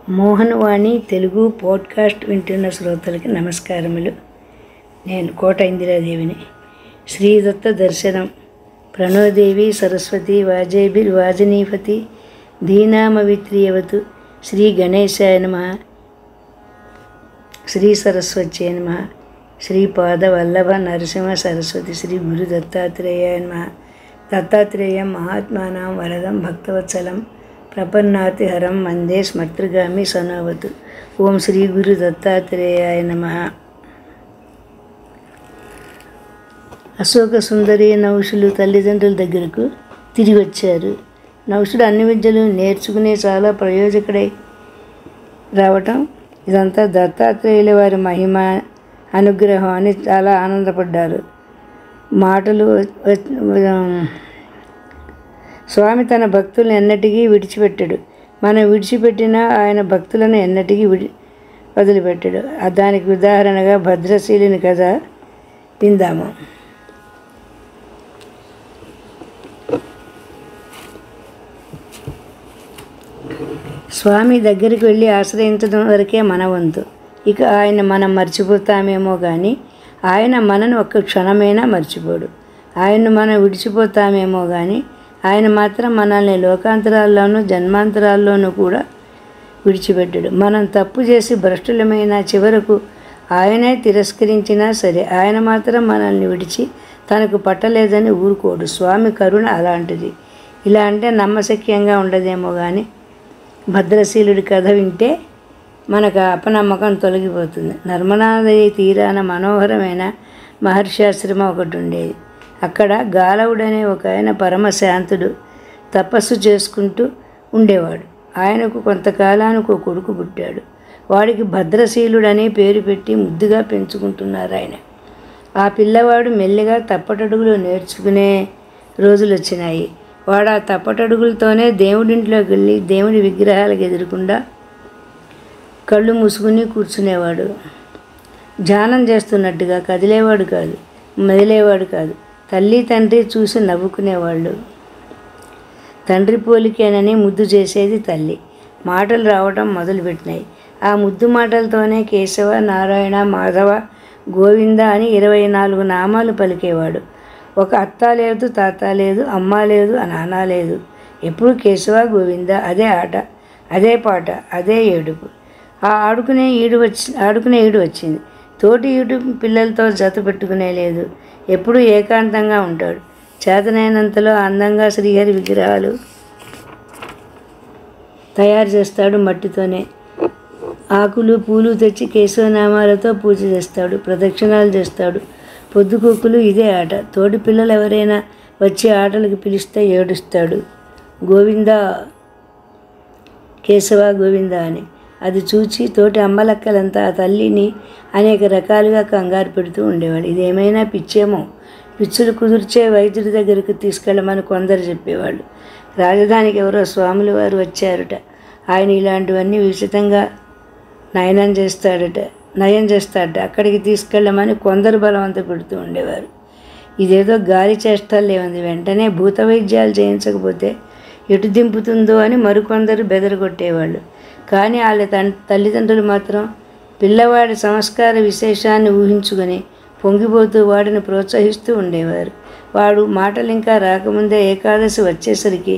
Mohanavani Telugu podcast వింటున్న శ్రోతలకి నమస్కారములు. నేను కోట ఇందిరాదేవిని. శ్రీదత్త దర్శనం. ప్రణోదేవి సరస్వతి వాజేభిర్వాజనీపతి ధీనామవిత్రియవతు. శ్రీ గణేశాయ నమః. శ్రీ సరస్వత్యై నమః. శ్రీపాద వల్లభ నరసింహ సరస్వతి శ్రీ గురు దత్తాత్రేయాయ నమః. దత్తాత్రేయం మహాత్మానాం వరదం భక్తవత్సలం ప్రపన్నాతిహరం వందే స్మర్తృగామి సనోవతు. ఓం శ్రీ గురు దత్తాత్రేయాయ నమః. అశోక సుందరి నౌషులు తల్లిదండ్రుల దగ్గరకు తిరిగి వచ్చారు. నౌషుడు అన్ని విద్యలు నేర్చుకుని చాలా ప్రయోజకుడై రావటం ఇదంతా దత్తాత్రేయుల వారి మహిమ అనుగ్రహం అని చాలా ఆనందపడ్డారు. మాటలు స్వామి తన భక్తులను ఎన్నటికీ విడిచిపెట్టాడు. మనం విడిచిపెట్టినా ఆయన భక్తులను ఎన్నటికీ వదిలిపెట్టాడు. దానికి ఉదాహరణగా భద్రశీలుని కథ విందాము. స్వామి దగ్గరికి వెళ్ళి ఆశ్రయించడం వరకే మన వంతు. ఇక ఆయన మనం మర్చిపోతామేమో కానీ ఆయన మనను ఒక్క క్షణమైనా మర్చిపోడు. ఆయన్ను మనం విడిచిపోతామేమో కానీ ఆయన మాత్రం మనల్ని లోకాంతరాల్లోనూ జన్మాంతరాల్లోనూ కూడా విడిచిపెట్టాడు. మనం తప్పు చేసి భ్రష్టులమైన చివరకు ఆయనే తిరస్కరించినా సరే ఆయన మాత్రం మనల్ని విడిచి తనకు పట్టలేదని ఊరుకోడు. స్వామి కరుణ అలాంటిది. ఇలా అంటే నమ్మశక్యంగా ఉండదేమో కానీ భద్రశీలుడి కథ వింటే మనకు అపనమ్మకం తొలగిపోతుంది. నర్మదానది తీరాన మనోహరమైన మహర్షాశ్రమం ఒకటి ఉండేది. అక్కడ గాలవుడనే ఒక ఆయన పరమశాంతుడు తపస్సు చేసుకుంటూ ఉండేవాడు. ఆయనకు కొంతకాలానికి ఒక కొడుకు పుట్టాడు. వాడికి భద్రశీలుడనే పేరు పెట్టి ముద్దుగా పెంచుకుంటున్నారు ఆయన. ఆ పిల్లవాడు మెల్లిగా తప్పటడుగులు నేర్చుకునే రోజులు వచ్చినాయి. వాడు ఆ తప్పటడుగులతోనే దేవుడింట్లోకి వెళ్ళి దేవుడి విగ్రహాలకు ఎదురకుండా కళ్ళు మూసుకుని కూర్చునేవాడు. ధ్యానం చేస్తున్నట్టుగా కదిలేవాడు కాదు, మెదిలేవాడు కాదు. తల్లి తండ్రి చూసి నవ్వుకునేవాళ్ళు. తండ్రి పోలికేనని ముద్దు చేసేది తల్లి. మాటలు రావడం మొదలుపెట్టినాయి. ఆ ముద్దు మాటలతోనే కేశవ, నారాయణ, మాధవ, గోవింద అని 24 నామాలు పలికేవాడు. ఒక అత్త లేదు, తాత లేదు, అమ్మ లేదు, నాన్న లేదు. ఎప్పుడు కేశవ గోవింద. అదే ఆట, అదే పాట, అదే ఏడుపు. ఆడుకునే ఈడు వచ్చింది. తోటి ఈడు పిల్లలతో జత పెట్టుకునే లేదు. ఎప్పుడూ ఏకాంతంగా ఉంటాడు. చేతనైనంతలో అందంగా శ్రీహరి విగ్రహాలు తయారు చేస్తాడు. మట్టితోనే ఆకులు పూలు తెచ్చి కేశవనామాలతో పూజ చేస్తాడు. ప్రదక్షిణాలు చేస్తాడు. పొద్దుకూకులు ఇదే ఆట. తోటి పిల్లలు ఎవరైనా వచ్చి ఆటలకు పిలిస్తే ఏడుస్తాడు. గోవింద, కేశవ గోవింద అని. అది చూచి తోటి అమ్మలక్కలంతా ఆ తల్లిని అనేక రకాలుగా కంగారు పెడుతూ ఉండేవాడు. ఇదేమైనా పిచ్చేమో, పిచ్చులు కుదిర్చే వైద్యుడి దగ్గరికి తీసుకెళ్ళమని కొందరు చెప్పేవాళ్ళు. రాజధానికి ఎవరో స్వాముల వారు వచ్చారట. ఆయన ఇలాంటివన్నీ విచితంగా నయం చేస్తాడట. అక్కడికి తీసుకెళ్ళమని కొందరు బలవంత పెడుతూ ఉండేవారు. ఇదేదో గాలి చేష్టలే ఉంది. వెంటనే భూత వైద్యాలు చేయించకపోతే ఎటు దింపుతుందో అని మరికొందరు బెదరగొట్టేవాళ్ళు. కానీ వాళ్ళ తల్లిదండ్రులు మాత్రం పిల్లవాడి సంస్కార విశేషాన్ని ఊహించుకొని పొంగిపోతూ వాడిని ప్రోత్సహిస్తూ ఉండేవారు. వాడు మాటలు ఇంకా రాకముందే ఏకాదశి వచ్చేసరికి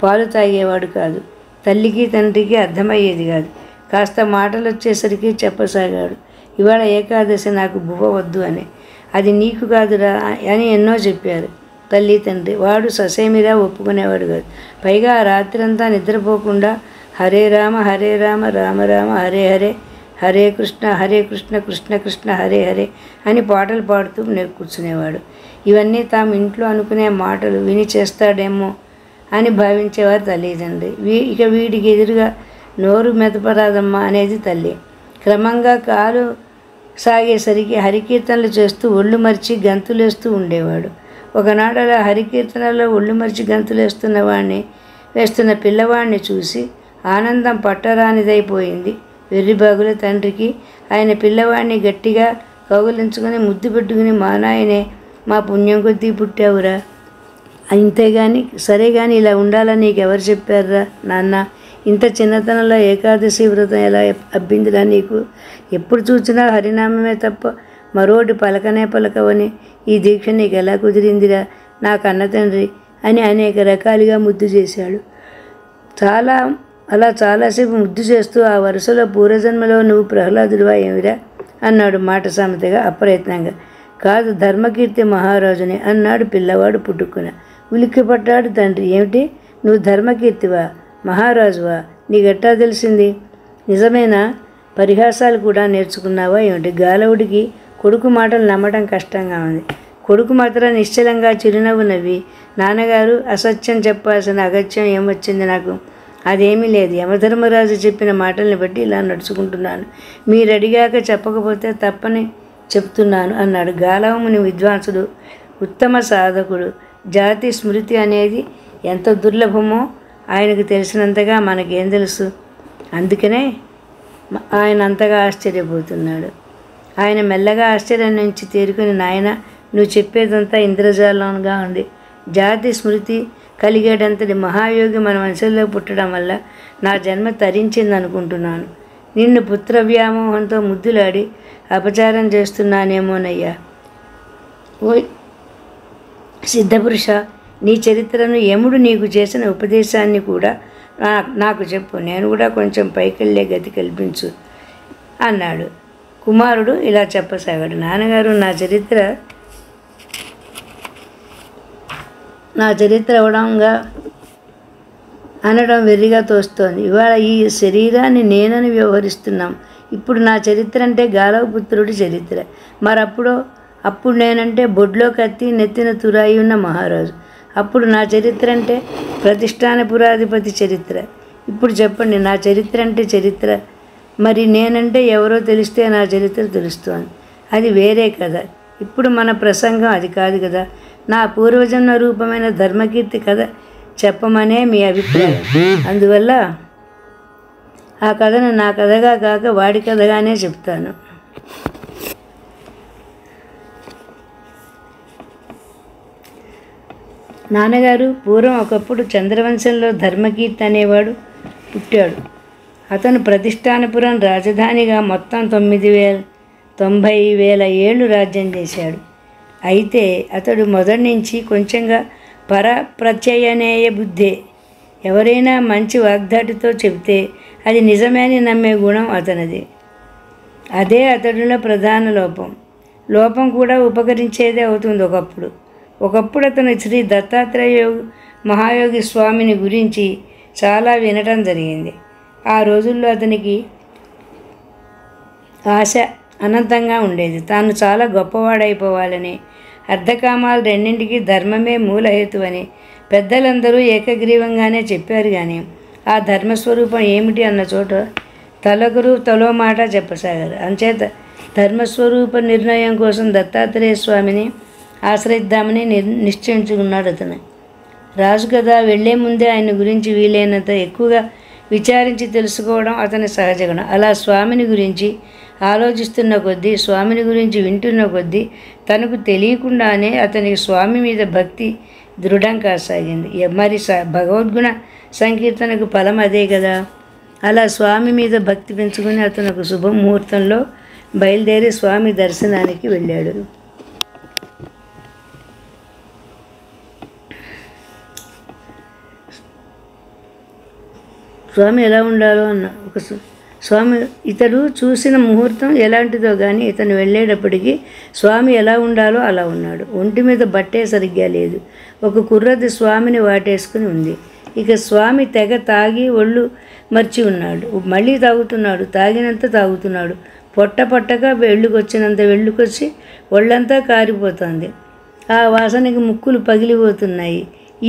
పాలు తాగేవాడు కాదు. తల్లికి తండ్రికి అర్థమయ్యేది కాదు. కాస్త మాటలు వచ్చేసరికి చెప్పసాగాడు. ఇవాళ ఏకాదశి, నాకు బువ్వ వద్దు అని. అది నీకు కాదురా అని ఎన్నో చెప్పారు తల్లి తండ్రి. వాడు ససేమిరా ఒప్పుకునేవాడు కాదు. పైగా ఆ రాత్రంతా నిద్రపోకుండా హరే రామ రామ రామ హరే హరే, హరే కృష్ణ కృష్ణ కృష్ణ హరే హరే అని పాటలు పాడుతూ కూర్చునేవాడు. ఇవన్నీ తాము ఇంట్లో అనుకునే మాటలు విని చేస్తాడేమో అని భావించేవారు తల్లిదండ్రి. ఇక వీడికి ఎదురుగా నోరు మెదపరాదమ్మా అనేది తల్లి. క్రమంగా కాలు సాగేసరికి హరికీర్తనలు చేస్తూ ఒళ్ళు మరిచి గంతులేస్తూ ఉండేవాడు. ఒకనాడు అలా హరికీర్తనలో ఒళ్ళు మరిచి వేస్తున్న పిల్లవాడిని చూసి ఆనందం పట్టరానిదైపోయింది వెర్రిబాగుల తండ్రికి. ఆయన పిల్లవాడిని గట్టిగా కౌగిలించుకొని ముద్దు పెట్టుకుని, మా నాయనే, మా పుణ్యం కొద్దీ పుట్టావురా, అంతేగాని సరే కానీ ఇలా ఉండాలని నీకు ఎవరు చెప్పారురా నాన్న, ఇంత చిన్నతనంలో ఏకాదశి వ్రతం ఎలా అబ్బిందిరా నీకు? ఎప్పుడు చూసినా హరినామమే తప్ప మరోటి పలకనే పలకవని ఈ దీక్ష నీకు ఎలా కుదిరిందిరా నా కన్న తండ్రి అని అనేక రకాలుగా ముద్దు చేశాడు. చాలాసేపు ముద్దు చేస్తూ ఆ వరుసలో పూర్వజన్మలో నువ్వు ప్రహ్లాదుడివా ఏమిరా అన్నాడు మాట సామెతగా అప్రయత్నంగా. కాదు, ధర్మకీర్తి మహారాజుని అన్నాడు పిల్లవాడు పుట్టుకున. ఉలిక్కిపడ్డాడు తండ్రి. ఏమిటి, నువ్వు ధర్మకీర్తివా, మహారాజువా? నీకెట్టా తెలిసింది? నిజమేనా? పరిహాసాలు కూడా నేర్చుకున్నావా ఏమిటి? గాలవుడికి కొడుకు మాటలు నమ్మడం కష్టంగా ఉంది. కొడుకు మాత్రం నిశ్చలంగా చిరునవ్వు నవ్వి, నాన్నగారు అసత్యం చెప్పాల్సిన అగత్యం ఏమొచ్చింది నాకు? అదేమీ లేదు. యమధర్మరాజు చెప్పిన మాటల్ని బట్టి ఇలా నడుచుకుంటున్నాను. మీరు అడిగాక చెప్పకపోతే తప్పని చెప్తున్నాను అన్నాడు. గాలవముని విద్వాంసుడు, ఉత్తమ సాధకుడు. జాతి స్మృతి అనేది ఎంత దుర్లభమో ఆయనకు తెలిసినంతగా మనకేం తెలుసు? అందుకనే ఆయన అంతగా ఆశ్చర్యపోతున్నాడు. ఆయన మెల్లగా ఆశ్చర్యం నుంచి తేరుకుని, నాయన, నువ్వు చెప్పేదంతా ఇంద్రజాలంగా ఉంది. జాతి స్మృతి కలిగేటంతటి మహాయోగి మన వంశంలో పుట్టడం వల్ల నా జన్మ తరించింది అనుకుంటున్నాను. నిన్ను పుత్ర వ్యామోహంతో ముద్దులాడి అపచారం చేస్తున్నానేమోనయ్యా. ఓ సిద్ధపురుష, నీ చరిత్రను, యముడు నీకు చేసిన ఉపదేశాన్ని కూడా నాకు చెప్పు. నేను కూడా కొంచెం పైకెళ్ళే గతి కల్పించు అన్నాడు. కుమారుడు ఇలా చెప్పసాగాడు. నాన్నగారు, నా చరిత్ర అనడం వెర్రిగా తోస్తోంది. ఇవాళ ఈ శరీరాన్ని నేనని వ్యవహరిస్తున్నాం. ఇప్పుడు నా చరిత్ర అంటే గాలవపుత్రుడి చరిత్ర. అప్పుడు నేనంటే బొడ్లో కత్తి నెత్తిన తురాయి ఉన్న మహారాజు. అప్పుడు నా చరిత్ర అంటే ప్రతిష్టానపురాధిపతి చరిత్ర. ఇప్పుడు చెప్పండి, నా చరిత్ర అంటే చరిత్ర. మరి నేనంటే ఎవరో తెలిస్తే నా చరిత్ర తెలుస్తోంది. అది వేరే కథ. ఇప్పుడు మన ప్రసంగం అది కాదు కదా. నా పూర్వజన్మ రూపమైన ధర్మకీర్తి కథ చెప్పమనే మీ అభిప్రాయం. అందువల్ల ఆ కథను నా కథగా కాక వాడి కథగానే చెప్తాను. నాన్నగారు, పూర్వం ఒకప్పుడు చంద్రవంశంలో ధర్మకీర్తి అనేవాడు పుట్టాడు. అతను ప్రతిష్టానపురం రాజధానిగా మొత్తం 90,000 ఏళ్ళు రాజ్యం చేశాడు. అయితే అతడు మొదటి నుంచి కొంచెంగా పరప్రత్యయనేయ బుద్ధే. ఎవరైనా మంచి వాగ్దాటితో చెబితే అది నిజమే అని నమ్మే గుణం అతనిది. అదే అతడిలో ప్రధాన లోపం కూడా ఉపకరించేదే అవుతుంది. ఒకప్పుడు అతను శ్రీ దత్తాత్రేయ మహాయోగి స్వామిని గురించి చాలా వినటం జరిగింది. ఆ రోజుల్లో అతనికి ఆశ అనంతంగా ఉండేది. తాను చాలా గొప్పవాడైపోవాలని, అర్ధకామాలు రెండింటికి ధర్మమే మూలహేతు అని పెద్దలందరూ ఏకగ్రీవంగానే చెప్పారు. కానీ ఆ ధర్మస్వరూపం ఏమిటి అన్న చోట తలో మాట చెప్పసాగారు. అంచేత ధర్మస్వరూప నిర్ణయం కోసం దత్తాత్రేయ స్వామిని ఆశ్రయిద్దామని నిశ్చయించుకున్నాడు అతను. రాజు కదా, వెళ్లే ముందే ఆయన గురించి వీలైనంత ఎక్కువగా విచారించి తెలుసుకోవడం అతని సహజగుణం. అలా స్వామిని గురించి ఆలోచిస్తున్న కొద్దీ, స్వామిని గురించి వింటున్న కొద్దీ తనకు తెలియకుండానే అతనికి స్వామి మీద భక్తి దృఢం కాసాగింది. మరి భగవద్గుణ సంకీర్తనకు ఫలం అదే కదా. అలా స్వామి మీద భక్తి పెంచుకుని అతను ఒక శుభముహూర్తంలో బయలుదేరి స్వామి దర్శనానికి వెళ్ళాడు. స్వామి ఎలా ఉండాలో అన్న స్వామి ఇతడు చూసిన ముహూర్తం ఎలాంటిదో కానీ ఇతను వెళ్ళేటప్పటికీ స్వామి ఎలా ఉండాలో అలా ఉన్నాడు. ఒంటి మీద బట్టే సరిగ్గా లేదు. ఒక కుర్రది స్వామిని వాటేసుకుని ఉంది. ఇక స్వామి తెగ తాగి ఒళ్ళు మర్చి ఉన్నాడు. మళ్ళీ తాగుతున్నాడు. తాగినంత తాగుతున్నాడు. పొట్టగా వెళ్ళుకొచ్చి ఒళ్ళంతా కారిపోతుంది. ఆ వాసనకి ముక్కులు పగిలిపోతున్నాయి.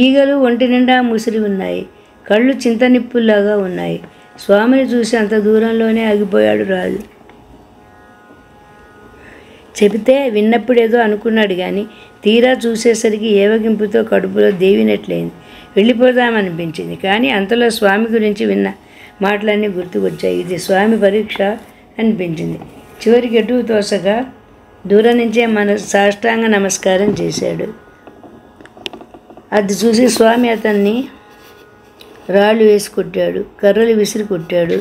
ఈగలు ఒంటి నిండా ముసిరి ఉన్నాయి. కళ్ళు చింతనిప్పుల్లాగా ఉన్నాయి. స్వామిని చూసి అంత దూరంలోనే ఆగిపోయాడు రాజు. చెబితే విన్నప్పుడేదో అనుకున్నాడు కానీ తీరా చూసేసరికి ఏవగింపుతో కడుపులో దేవినట్లయింది. వెళ్ళిపోదామనిపించింది. కానీ అంతలో స్వామి గురించి విన్న మాటలన్నీ గుర్తుకొచ్చాయి. ఇది స్వామి పరీక్ష అనిపించింది. చివరికి ఎటు తోసగా దూరం నుంచే సాష్టాంగ నమస్కారం చేశాడు. అది చూసి స్వామి అతన్ని రాళ్ళు వేసి కొట్టాడు, కర్రలు విసిరి కొట్టాడు.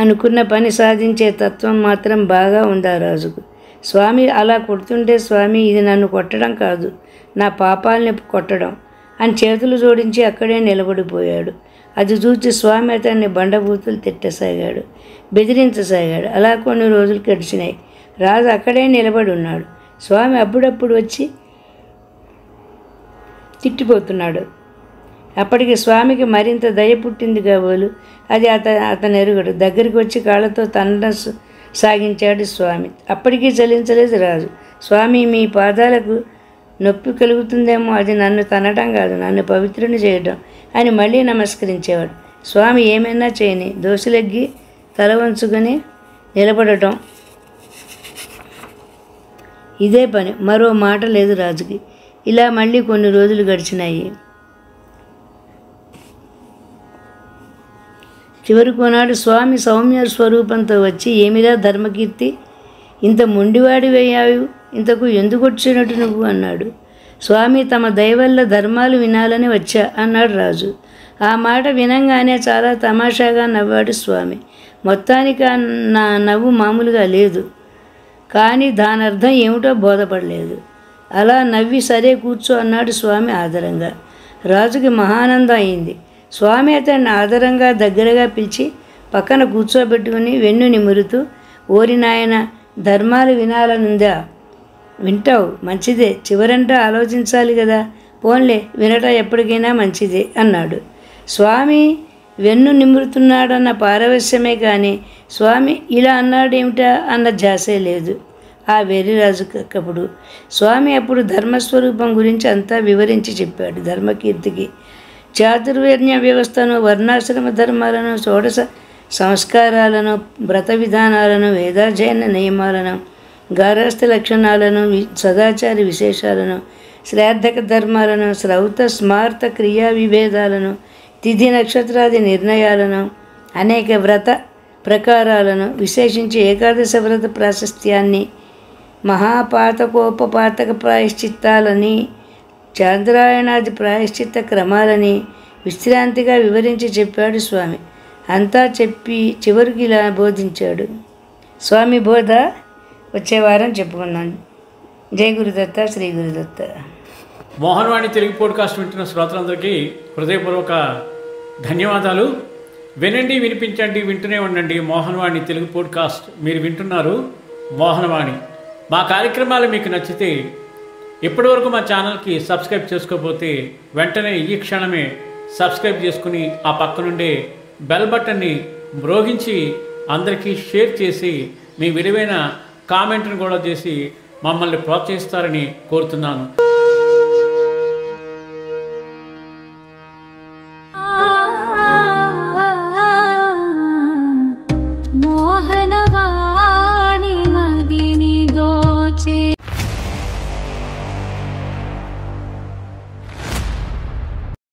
అనుకున్న పని సాధించే తత్వం మాత్రం బాగా ఉంది ఆ రాజుకు. స్వామి అలా కొడుతుంటే, స్వామి ఇది నన్ను కొట్టడం కాదు, నా పాపాలని కొట్టడం అని చేతులు జోడించి అక్కడే నిలబడిపోయాడు. అది చూసి స్వామి అతన్ని బండబూతులు తిట్టసాగాడు, బెదిరించసాగాడు. అలా కొన్ని రోజులు గడిచినాయి. రాజు అక్కడే నిలబడి ఉన్నాడు. స్వామి అప్పుడప్పుడు వచ్చి తిట్టిపోతున్నాడు. అప్పటికి స్వామికి మరింత దయ పుట్టింది కాబోలు. అది అతను ఎరుగడు. దగ్గరికి వచ్చి కాళ్ళతో తన్నడం సాగించాడు స్వామి. అప్పటికీ చలించలేదు రాజు. స్వామి, మీ పాదాలకు నొప్పి కలుగుతుందేమో, అది నన్ను తనడం కాదు, నన్ను పవిత్రుని చేయడం అని మళ్ళీ నమస్కరించేవాడు. స్వామి ఏమైనా చేయని, దోశలెగ్గి తల వంచుకొని నిలబడటం, ఇదే పని, మరో మాట లేదు రాజుకి. ఇలా మళ్ళీ కొన్ని రోజులు గడిచినాయి. చివరికి నాడు స్వామి సౌమ్య స్వరూపంతో వచ్చి, ఏమిరా ధర్మకీర్తి, ఇంత మొండివాడివయ్యావు, ఇంతకు ఎందుకు వచ్చినట్టు నువ్వు అన్నాడు. స్వామి, తమ దయవల్ల ధర్మాలు వినాలని వచ్చా అన్నాడు రాజు. ఆ మాట వినంగానే చాలా తమాషాగా నవ్వాడు స్వామి. మొత్తానికి నా నవ్వు మామూలుగా లేదు, కానీ దాని అర్థం ఏమిటో బోధపడలేదు. అలా నవ్వి సరే కూర్చో అన్నాడు స్వామి ఆదరంగా. రాజుకి మహానందం అయింది. స్వామి అతన్ని ఆదరంగా దగ్గరగా పిలిచి పక్కన కూర్చోబెట్టుకుని వెన్ను నిమురుతూ, ఓరి నాయన, ధర్మాలు వినాలనుందా? వింటావు, మంచిదే, చివరంటా ఆలోచించాలి కదా, పోన్లే, వినటం ఎప్పటికైనా మంచిదే అన్నాడు. స్వామి వెన్ను నిమురుతున్నాడన్న పారవశ్యమే కానీ స్వామి ఇలా అన్నాడేమిటా అన్న ధ్యాసే లేదు ఆ వెర్రిరాజుకప్పుడు. స్వామి అప్పుడు ధర్మస్వరూపం గురించి అంతా వివరించి చెప్పాడు. ధర్మకీర్తికి చాతుర్వర్ణ్య వ్యవస్థను, వర్ణాశ్రమ ధర్మాలను, షోడశ సంస్కారాలను, వ్రత విధానాలను, వేదాధ్యయన నియమాలను, గారస్థ లక్షణాలను, సదాచార విశేషాలను, శ్రాద్ధక ధర్మాలను, శ్రౌత స్మార్త క్రియా విభేదాలను, తిథి నక్షత్రాది నిర్ణయాలను, అనేక వ్రత ప్రకారాలను, విశేషించి ఏకాదశ వ్రత ప్రాశస్త్యాన్ని, మహాపాతకోపపాతక ప్రాయశ్చిత్తాలని, చాంద్రాయణాది ప్రాయశ్చిత్త క్రమాలని విశ్రాంతిగా వివరించి చెప్పాడు స్వామి. అంతా చెప్పి చివరికి ఇలా బోధించాడు. స్వామి బోధ వచ్చే వారం చెప్పుకున్నాం. జై గురుదత్త, శ్రీ గురుదత్త. మోహన్వాణి తెలుగు పోడ్కాస్ట్ వింటున్న శ్రోతలందరికీ హృదయపూర్వక ధన్యవాదాలు. వినండి, వినిపించండి, వింటూనే ఉండండి మోహన్వాణి తెలుగు పోడ్కాస్ట్. మీరు వింటున్నారు మోహన్వాణి. మా కార్యక్రమాలు మీకు నచ్చితే ఇప్పటివరకు మా ఛానల్కి సబ్స్క్రైబ్ చేసుకోకపోతే వెంటనే ఈ క్షణమే సబ్స్క్రైబ్ చేసుకుని ఆ పక్క నుండే బెల్ బటన్ని మ్రోగించి అందరికీ షేర్ చేసి మీ విలువైన కామెంట్ను కూడా చేసి మమ్మల్ని ప్రోత్సహిస్తారని కోరుతున్నాను.